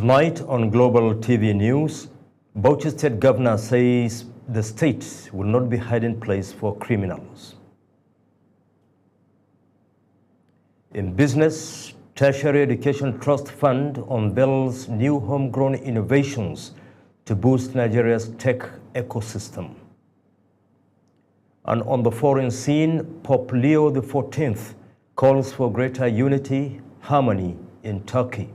Tonight on Global TV News, Bauchi State Governor says the state will not be hiding place for criminals. In business, Tertiary Education Trust Fund unveils new homegrown innovations to boost Nigeria's tech ecosystem. And on the foreign scene, Pope Leo XIV calls for greater unity, harmony in Turkey.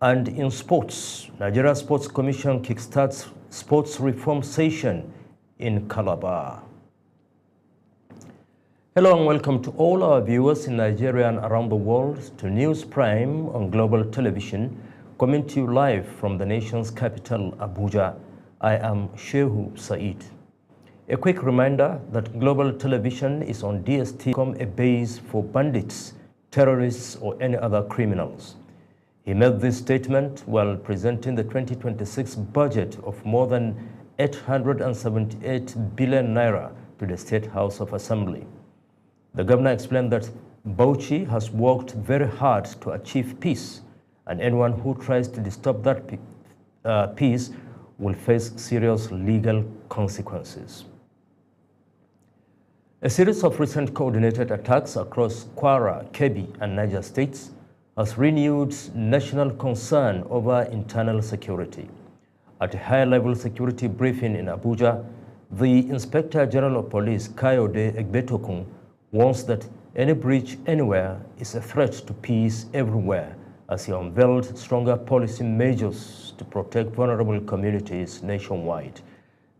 And in sports, Nigeria Sports Commission kickstarts sports reform session in Calabar. Hello and welcome to all our viewers in Nigeria and around the world to News Prime on Global Television, coming to you live from the nation's capital, Abuja. I am Shehu Said. A quick reminder that Global Television is on DST, a base for bandits, terrorists, or any other criminals. He made this statement while presenting the 2026 budget of more than 878 billion naira to the State House of Assembly. The governor explained that Bauchi has worked very hard to achieve peace, and anyone who tries to disturb that peace will face serious legal consequences. A series of recent coordinated attacks across Kwara, Kebbi, and Niger states has renewed national concern over internal security. At a high-level security briefing in Abuja, the Inspector General of Police, Kayode Egbetokun, warns that any breach anywhere is a threat to peace everywhere, as he unveiled stronger policy measures to protect vulnerable communities nationwide.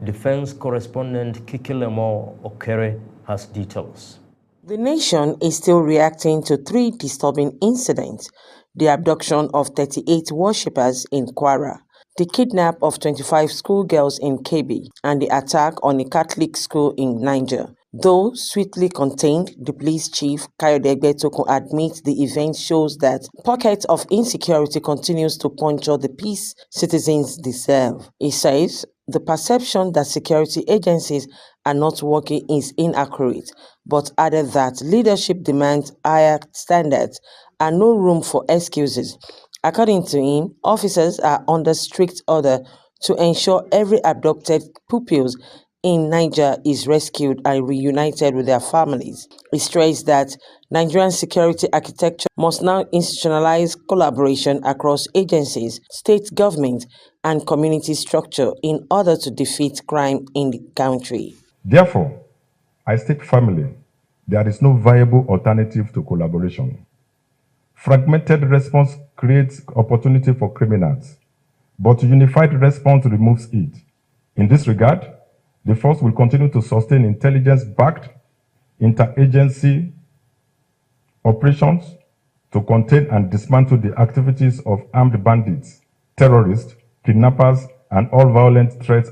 Defense correspondent Kikilemo Okere has details. The nation is still reacting to three disturbing incidents: the abduction of 38 worshippers in Kwara, the kidnap of 25 schoolgirls in Kebbi, and the attack on a Catholic school in Niger. Though sweetly contained, the police chief, Kayode Egbetokun, admits the event shows that pockets of insecurity continues to puncture the peace citizens deserve. He says the perception that security agencies are not working is inaccurate, but added that leadership demands higher standards and no room for excuses. According to him, officers are under strict order to ensure every abducted pupils in Niger is rescued and reunited with their families. He stressed that Nigerian security architecture must now institutionalize collaboration across agencies, state government, and community structure in order to defeat crime in the country. Therefore, I state firmly, there is no viable alternative to collaboration. Fragmented response creates opportunity for criminals, but unified response removes it. In this regard, the force will continue to sustain intelligence-backed interagency operations to contain and dismantle the activities of armed bandits, terrorists, kidnappers, and all violent threat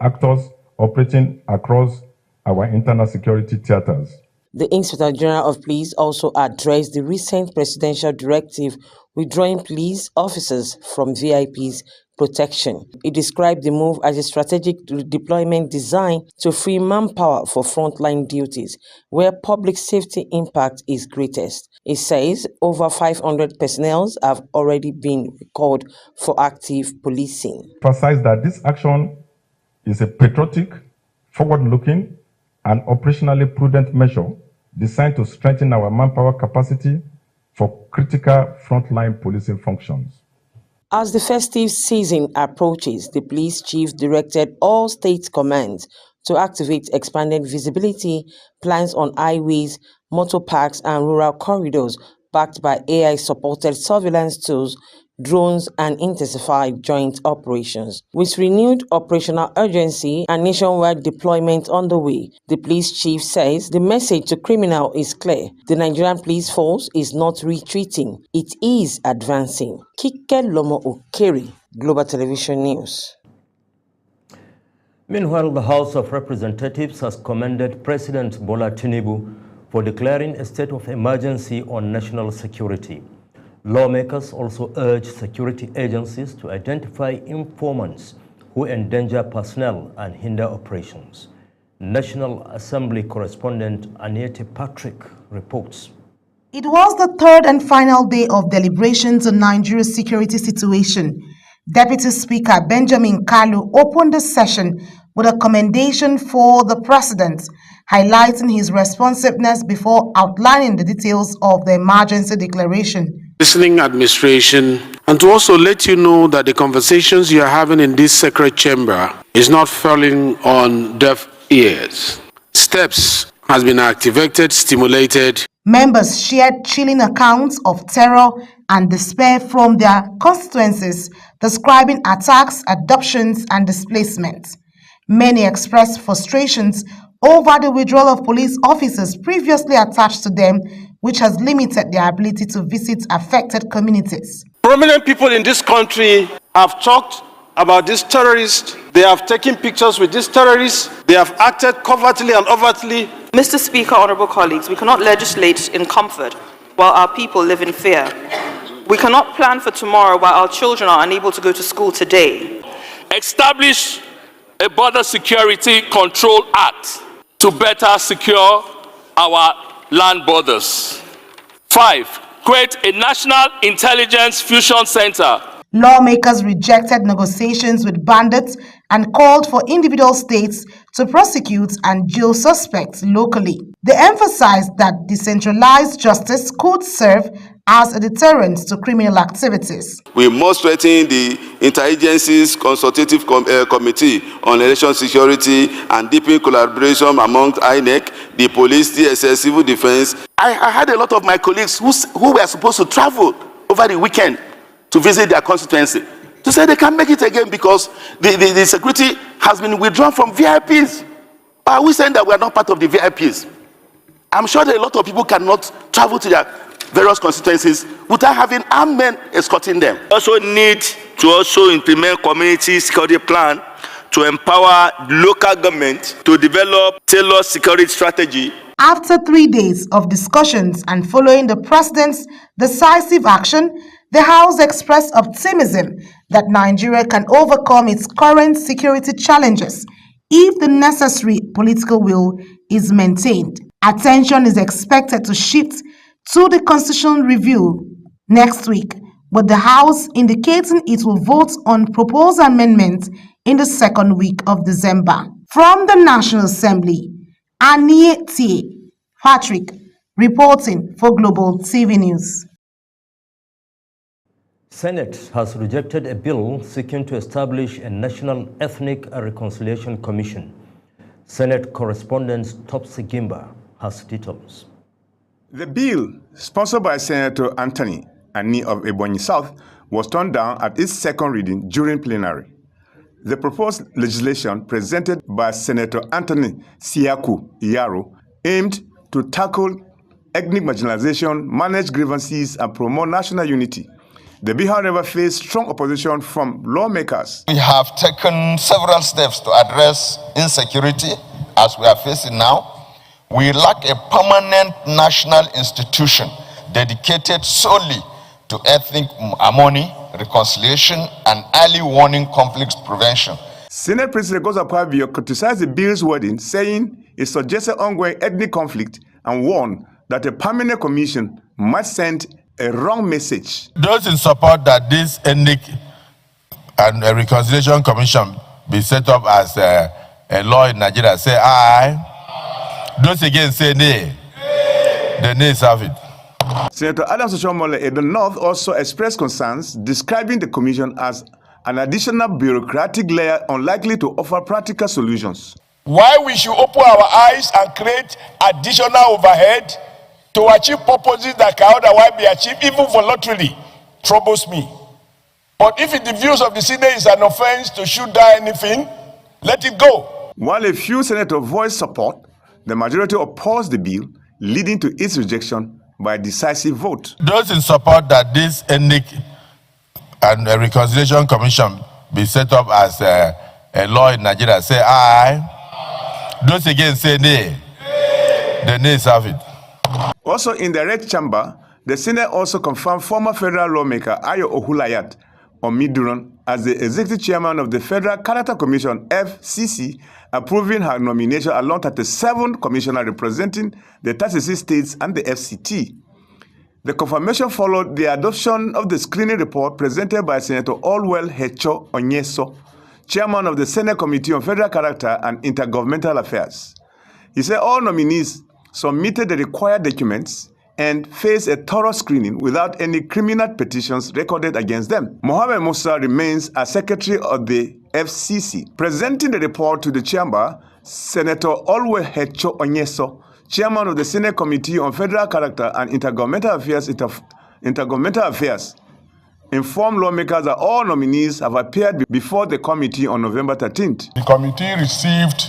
actors operating across our internal security theaters. The Inspector General of Police also addressed the recent presidential directive withdrawing police officers from VIPs protection. He described the move as a strategic deployment designed to free manpower for frontline duties, where public safety impact is greatest. He says over 500 personnel have already been recalled for active policing. Emphasize that this action is a patriotic, forward-looking, and operationally prudent measure designed to strengthen our manpower capacity for critical frontline policing functions. As the festive season approaches, the police chief directed all state commands to activate expanded visibility plans on highways, motor parks, and rural corridors, backed by AI-supported surveillance tools, drones, and intensified joint operations. With renewed operational urgency and nationwide deployment on the way, the police chief says the message to criminals is clear. The Nigerian police force is not retreating, it is advancing. Kikilemo Okere, Global Television News. Meanwhile, the House of Representatives has commended President Bola Tinubu for declaring a state of emergency on national security. Lawmakers also urge security agencies to identify informants who endanger personnel and hinder operations. National Assembly correspondent Aniete Patrick reports. It was the third and final day of deliberations on Nigeria's security situation. Deputy Speaker Benjamin Kalu opened the session with a commendation for the President, highlighting his responsiveness before outlining the details of the emergency declaration. Listening administration, and to also let you know that the conversations you are having in this sacred chamber is not falling on deaf ears. Steps has been activated, stimulated. Members shared chilling accounts of terror and despair from their constituencies, describing attacks, abductions, and displacement. Many expressed frustrations over the withdrawal of police officers previously attached to them, which has limited their ability to visit affected communities. Prominent people in this country have talked about these terrorists. They have taken pictures with these terrorists. They have acted covertly and overtly. Mr. Speaker, honorable colleagues, we cannot legislate in comfort while our people live in fear. We cannot plan for tomorrow while our children are unable to go to school today. Establish a Border Security Control Act to better secure our land borders. 5. Create a National Intelligence Fusion Center. Lawmakers rejected negotiations with bandits and called for individual states to prosecute and jail suspects locally. They emphasized that decentralized justice could serve as a deterrent to criminal activities. We must strengthen the Interagencies Consultative Committee on Election Security and deepen collaboration among INEC, the police, DSS, civil defense. I had a lot of my colleagues who were supposed to travel over the weekend to visit their constituency to say they can't make it again because the security has been withdrawn from VIPs. Are we saying that we are not part of the VIPs? I'm sure that a lot of people cannot travel to their various constituencies without having armed men escorting them. Also need to also implement community security plan to empower local government to develop tailored security strategy. After 3 days of discussions and following the President's decisive action, the House expressed optimism that Nigeria can overcome its current security challenges if the necessary political will is maintained. Attention is expected to shift to the constitutional review next week, with the House indicating it will vote on proposed amendments in the second week of December. From the National Assembly, Annie T. Patrick reporting for Global TV News. Senate has rejected a bill seeking to establish a National Ethnic Reconciliation Commission. Senate correspondent Topsy Gimba has details. The bill, sponsored by Senator Anthony Ani of Ebonyi South, was turned down at its second reading during plenary. The proposed legislation presented by Senator Anthony Siaku Iyaro aimed to tackle ethnic marginalization, manage grievances, and promote national unity. The bill, however, faced strong opposition from lawmakers. We have taken several steps to address insecurity as we are facing now. We lack a permanent national institution dedicated solely to ethnic harmony, reconciliation, and early warning conflict prevention. Senate President Godswill Akpabio criticized the bill's wording, saying it suggested ongoing ethnic conflict and warned that a permanent commission might send a wrong message. Those in support that this ethnic and reconciliation commission be set up as a law in Nigeria say aye. Those again say nay. The nays have it. Senator Adams Oshiomhole in the North also expressed concerns, describing the commission as an additional bureaucratic layer unlikely to offer practical solutions. Why we should open our eyes and create additional overhead to achieve purposes that can otherwise be achieved, even voluntarily, troubles me. But if in the views of the Senate is an offense to shoot down anything, let it go. While a few senators voiced support, the majority opposed the bill, leading to its rejection by a decisive vote. Those in support that this ethnic and reconciliation commission be set up as a law in Nigeria say aye. Those again say nay. The nays have it. Also in the red chamber, the Senate also confirmed former federal lawmaker Ayo Ohulayat Omiduron as the executive chairman of the Federal Character Commission, FCC, approving her nomination along 37 commissioners representing the 36 states and the FCT. The confirmation followed the adoption of the screening report presented by Senator Allwell Hecho Onyeso, chairman of the Senate Committee on Federal Character and Intergovernmental Affairs. He said all nominees submitted the required documents and faced a thorough screening without any criminal petitions recorded against them. Mohamed Musa remains as secretary of the FCC. Presenting the report to the chamber, Senator Allwell Hecho Onyeso, chairman of the Senate Committee on Federal Character and Intergovernmental Affairs, informed lawmakers that all nominees have appeared before the committee on November 13th. The committee received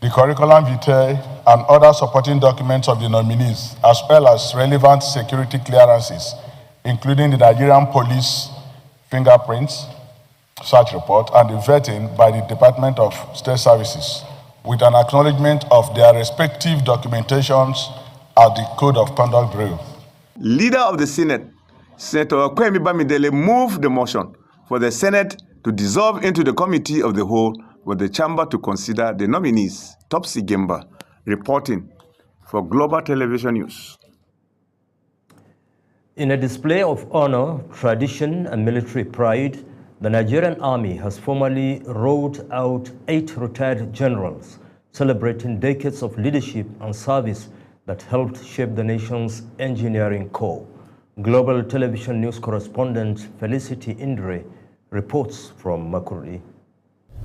the curriculum vitae and other supporting documents of the nominees, as well as relevant security clearances, including the Nigerian police fingerprints, search report, and the vetting by the Department of State Services, with an acknowledgement of their respective documentations at the Code of Conduct Bureau. Leader of the Senate, Senator Kwemi Bamidele, moved the motion for the Senate to dissolve into the Committee of the Whole with the chamber to consider the nominees. Topsy Gemba, reporting for Global Television News. In a display of honor, tradition, and military pride, the Nigerian Army has formally rolled out 8 retired generals, celebrating decades of leadership and service that helped shape the nation's engineering corps. Global Television News correspondent Felicity Indre reports from Makurdi.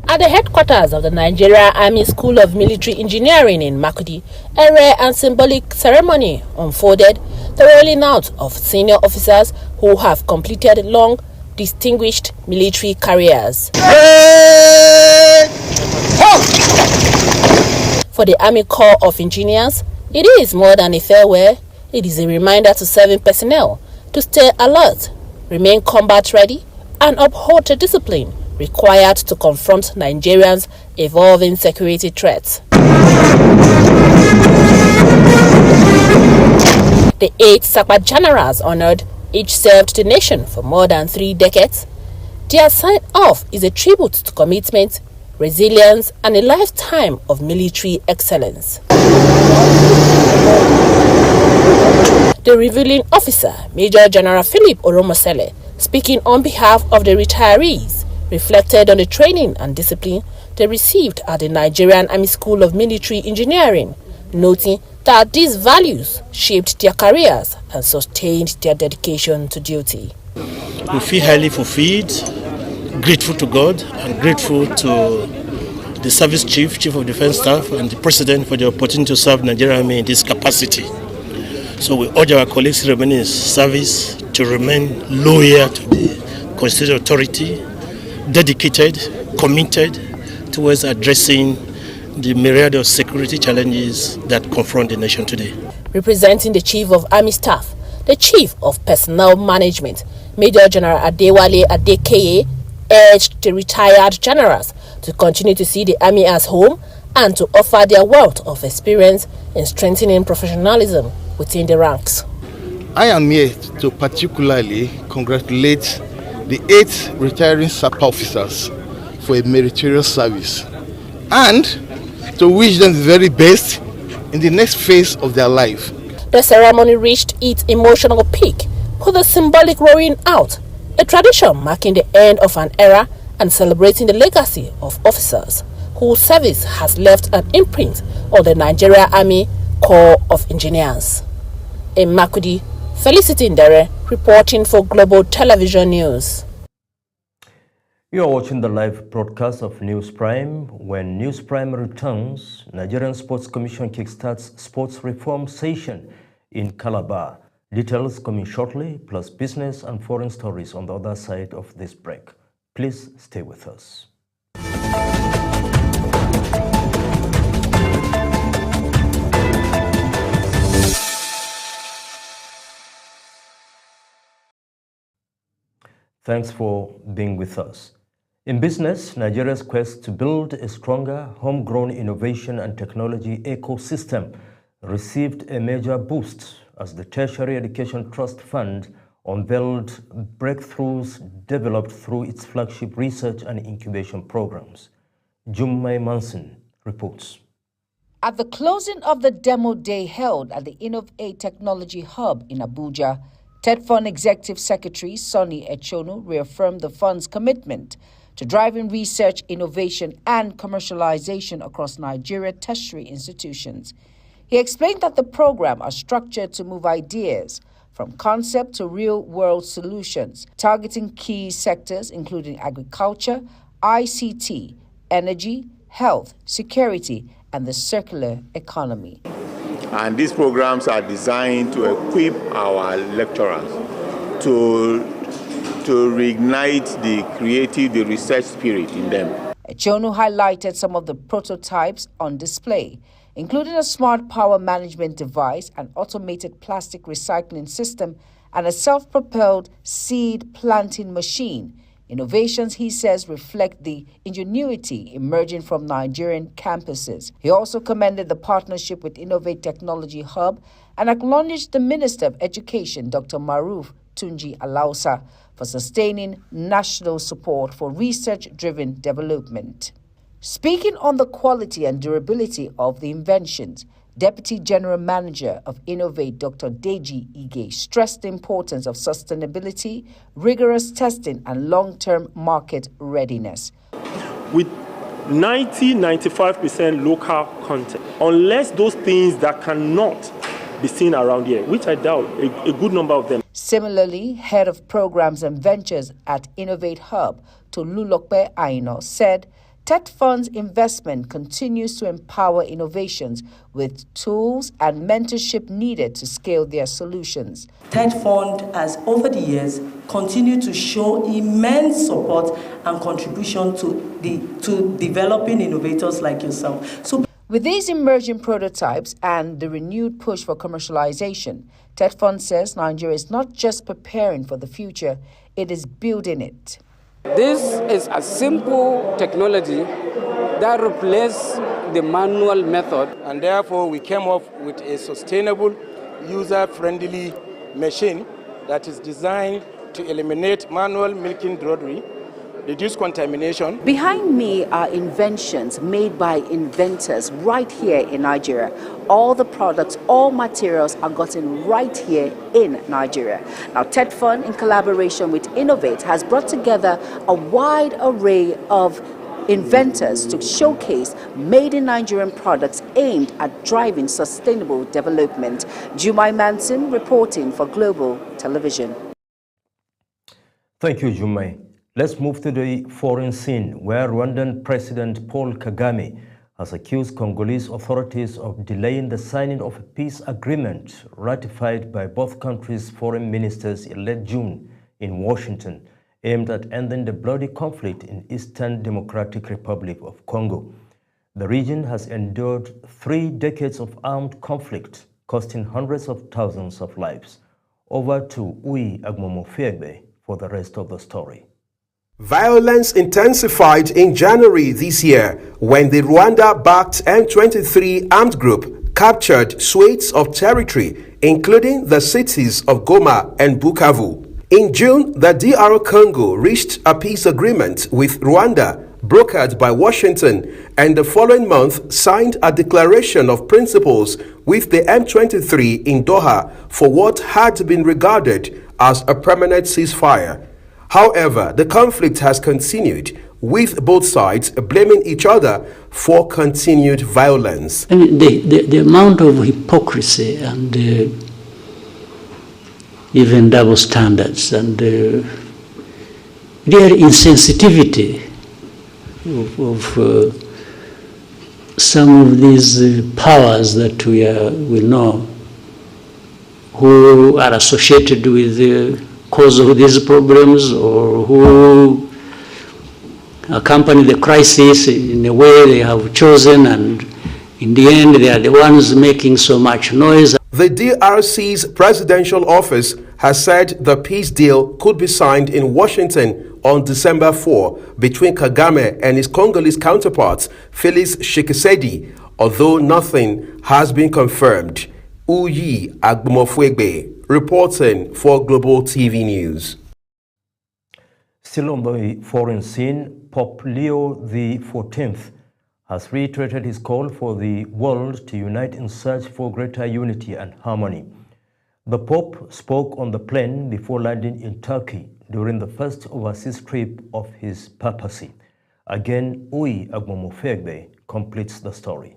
At the headquarters of the Nigeria Army School of Military Engineering in Makurdi, a rare and symbolic ceremony unfolded, the rolling out of senior officers who have completed long, distinguished military careers. For the Army Corps of Engineers, it is more than a farewell. It is a reminder to serving personnel to stay alert, remain combat ready, and uphold the discipline required to confront Nigerians' evolving security threats. The 8 Sakpa generals honored each served the nation for more than 3 decades. Their sign-off is a tribute to commitment, resilience, and a lifetime of military excellence. The revealing officer, Major General Philip Oromosele, speaking on behalf of the retirees, reflected on the training and discipline they received at the Nigerian Army School of Military Engineering, noting that these values shaped their careers and sustained their dedication to duty. We feel highly fulfilled, grateful to God, and grateful to the Service Chief, Chief of Defense Staff, and the President for the opportunity to serve Nigerian Army in this capacity. So we urge our colleagues remaining in service to remain loyal to the constitutional authority, dedicated, committed towards addressing the myriad of security challenges that confront the nation today. Representing the Chief of Army Staff, the Chief of Personnel Management, Major General Adewale Adekeye, urged the retired generals to continue to see the Army as home and to offer their wealth of experience in strengthening professionalism within the ranks. I am here to particularly congratulate the 8 retiring SAPA officers for a meritorious service and to wish them the very best in the next phase of their life. The ceremony reached its emotional peak with a symbolic rolling out, a tradition marking the end of an era and celebrating the legacy of officers whose service has left an imprint on the Nigeria Army Corps of Engineers. In Makurdi, Felicity Ndere reporting for Global Television News. You are watching the live broadcast of News Prime. When News Prime returns, Nigerian Sports Commission kickstarts sports reform session in Calabar. Details coming shortly, plus business and foreign stories on the other side of this break. Please stay with us. Thanks for being with us. In business, Nigeria's quest to build a stronger homegrown innovation and technology ecosystem received a major boost as the Tertiary Education Trust Fund unveiled breakthroughs developed through its flagship research and incubation programs. Jummai Manson reports. At the closing of the demo day held at the Innovate Technology Hub in Abuja, TED Fund Executive Secretary Sonny Echonu reaffirmed the fund's commitment to driving research, innovation, and commercialization across Nigeria tertiary institutions. He explained that the program are structured to move ideas from concept to real-world solutions, targeting key sectors including agriculture, ICT, energy, health, security, and the circular economy. And these programs are designed to equip our lecturers to reignite the creative, the research spirit in them. Echonu highlighted some of the prototypes on display, including a smart power management device, an automated plastic recycling system, and a self-propelled seed planting machine. Innovations, he says, reflect the ingenuity emerging from Nigerian campuses. He also commended the partnership with Innovate Technology Hub and acknowledged the Minister of Education, Dr. Maruf Tunji Alausa, for sustaining national support for research-driven development. Speaking on the quality and durability of the inventions, Deputy General Manager of Innovate, Dr. Deji Ige, stressed the importance of sustainability, rigorous testing, and long-term market readiness. With 90-95% local content, unless those things that cannot be seen around here, which I doubt, a good number of them. Similarly, Head of Programs and Ventures at Innovate Hub, Tolulokpe Aino, said TED Fund's investment continues to empower innovations with tools and mentorship needed to scale their solutions. TED Fund has, over the years, continued to show immense support and contribution to developing innovators like yourself. With these emerging prototypes and the renewed push for commercialization, TED Fund says Nigeria is not just preparing for the future, it is building it. This is a simple technology that replaces the manual method. And therefore, we came up with a sustainable, user-friendly machine that is designed to eliminate manual milking drudgery, reduce contamination. Behind me are inventions made by inventors right here in Nigeria. All the products, all materials are gotten right here in Nigeria. Now, TED Fund, in collaboration with Innovate, has brought together a wide array of inventors to showcase made in Nigerian products aimed at driving sustainable development. Jumai Manson reporting for Global Television. Thank you, Jumai. Let's move to the foreign scene, where Rwandan President Paul Kagame has accused Congolese authorities of delaying the signing of a peace agreement ratified by both countries' foreign ministers in late June in Washington, aimed at ending the bloody conflict in Eastern Democratic Republic of Congo. The region has endured 3 decades of armed conflict, costing hundreds of thousands of lives. Over to Uyi Agmomofiegbe for the rest of the story. Violence intensified in January this year when the Rwanda-backed M23 armed group captured swathes of territory, including the cities of Goma and Bukavu. In June, the DR Congo reached a peace agreement with Rwanda, brokered by Washington, and the following month signed a declaration of principles with the M23 in Doha for what had been regarded as a permanent ceasefire. However, the conflict has continued, with both sides blaming each other for continued violence. I mean, the amount of hypocrisy and even double standards and real insensitivity of some of these powers that we know who are associated with the cause of these problems, or who accompany the crisis in a way they have chosen, and in the end they are the ones making so much noise. The DRC's presidential office has said the peace deal could be signed in Washington on December 4 between Kagame and his Congolese counterpart, Felix Tshisekedi, although nothing has been confirmed. Uyi Agbomofuegbe, reporting for Global TV News. Still on the foreign scene, Pope Leo XIV has reiterated his call for the world to unite in search for greater unity and harmony. The Pope spoke on the plane before landing in Turkey during the first overseas trip of his papacy. Again, Uyi Agbomofiegbe completes the story.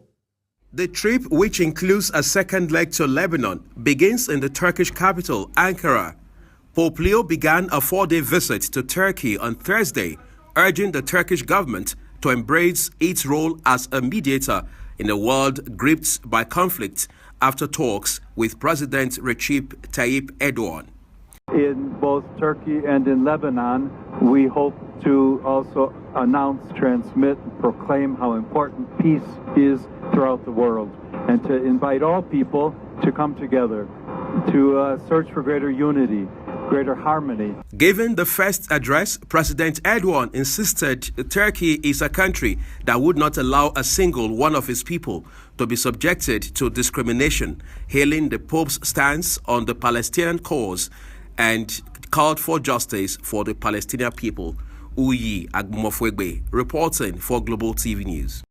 The trip, which includes a second leg to Lebanon, begins in the Turkish capital, Ankara. Pope Leo began a 4-day visit to Turkey on Thursday, urging the Turkish government to embrace its role as a mediator in a world gripped by conflict after talks with President Recep Tayyip Erdogan. In both Turkey and in Lebanon, we hope to also announce, transmit, proclaim how important peace is throughout the world, and to invite all people to come together, to search for greater unity, greater harmony. Given the first address, President Erdogan insisted Turkey is a country that would not allow a single one of its people to be subjected to discrimination, hailing the Pope's stance on the Palestinian cause and called for justice for the Palestinian people. Uyi Agbomofiegbe, reporting for Global TV News.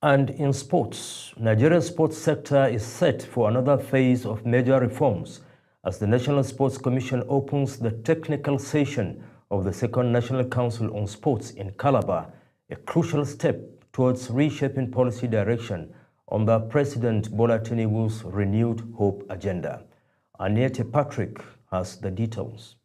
And in sports, Nigeria's sports sector is set for another phase of major reforms as the National Sports Commission opens the technical session of the Second National Council on Sports in Calabar, a crucial step towards reshaping policy direction under President Bola Tinubu's renewed hope agenda. Aniete Patrick has the details.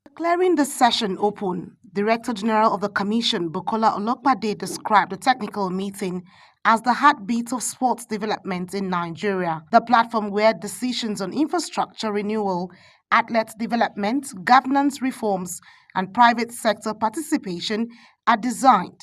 Declaring the session open, Director General of the Commission, Bukola Olokpade, described the technical meeting as the heartbeat of sports development in Nigeria, the platform where decisions on infrastructure renewal, athlete development, governance reforms, and private sector participation are designed.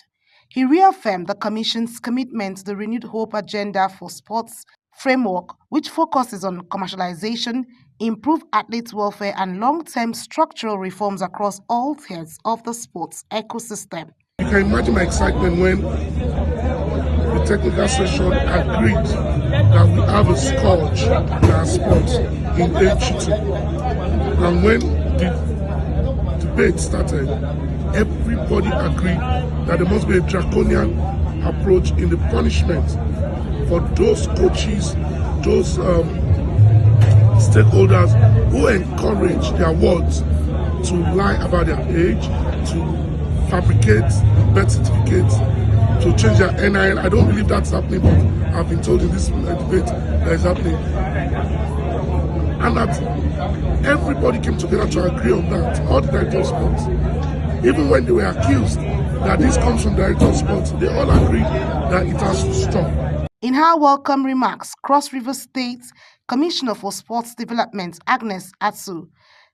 He reaffirmed the Commission's commitment to the renewed hope agenda for sports framework, which focuses on commercialization, improved athlete welfare, and long-term structural reforms across all tiers of the sports ecosystem. You can imagine my excitement when the technical session agreed that we have a scourge in our sports in age cheating. And when the debate started, everybody agreed that there must be a draconian approach in the punishment for those coaches, those stakeholders who encourage their wards to lie about their age, to fabricate birth certificates, to change their NIN. I don't believe that's happening, but I've been told in this debate that is happening. And that everybody came together to agree on that, all the directors of sports. Even when they were accused that this comes from directors of sports, they all agreed that it has to stop. In her welcome remarks, Cross River State Commissioner for Sports Development, Agnes Atsu,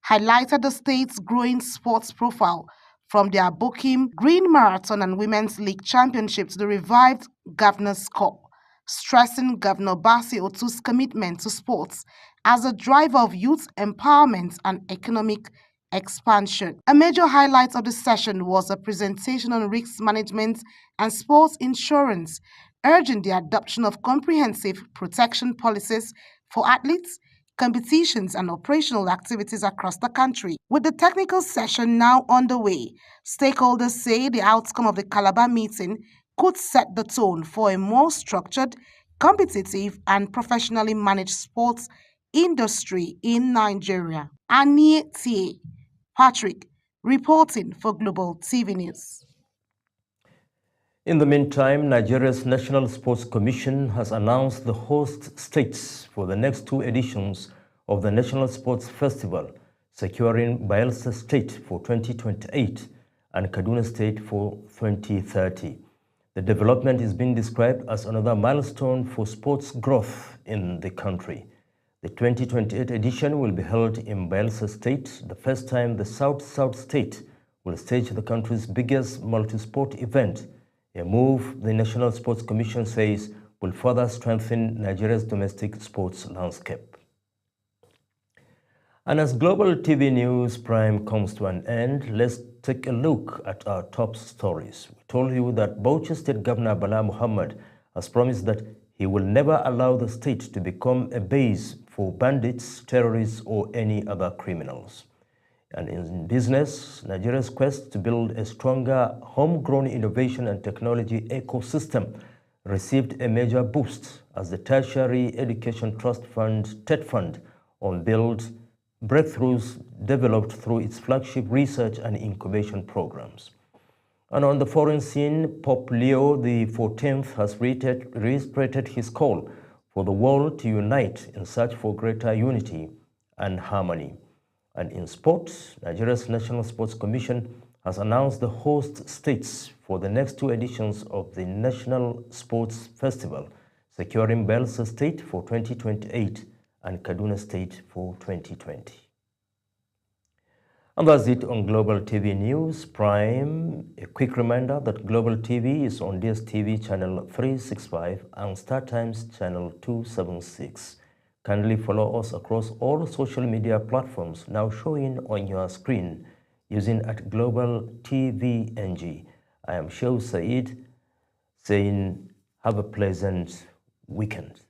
highlighted the state's growing sports profile from the Abokim Green Marathon and Women's League Championship to the revived Governor's Cup, stressing Governor Basi Otu's commitment to sports as a driver of youth empowerment and economic expansion. A major highlight of the session was a presentation on risk management and sports insurance, urging the adoption of comprehensive protection policies for athletes, competitions, and operational activities across the country. With the technical session now underway, stakeholders say the outcome of the Calabar meeting could set the tone for a more structured, competitive, and professionally managed sports industry in Nigeria. Aniete Patrick, reporting for Global TV News. In the meantime, Nigeria's National Sports Commission has announced the host states for the next 2 editions of the National Sports Festival, securing Bayelsa State for 2028 and Kaduna State for 2030. The development is being described as another milestone for sports growth in the country. The 2028 edition will be held in Bayelsa State, the first time the South-South State will stage the country's biggest multi-sport event, a move the National Sports Commission says will further strengthen Nigeria's domestic sports landscape. And as Global TV News Prime comes to an end, let's take a look at our top stories. We told you that Bauchi State Governor Bala Muhammad has promised that he will never allow the state to become a base for bandits, terrorists, or any other criminals. And in business, Nigeria's quest to build a stronger homegrown innovation and technology ecosystem received a major boost as the Tertiary Education Trust Fund, TED Fund, unveiled breakthroughs developed through its flagship research and incubation programs. And on the foreign scene, Pope Leo XIV has reiterated his call for the world to unite in search for greater unity and harmony. And in sports, Nigeria's National Sports Commission has announced the host states for the next 2 editions of the National Sports Festival, securing Belsa State for 2028 and Kaduna State for 2020. And that's it on Global TV News Prime. A quick reminder that Global TV is on DSTV channel 365 and StarTimes channel 276. Kindly follow us across all social media platforms now showing on your screen using @Global TV NG. I am Shehu Said saying have a pleasant weekend.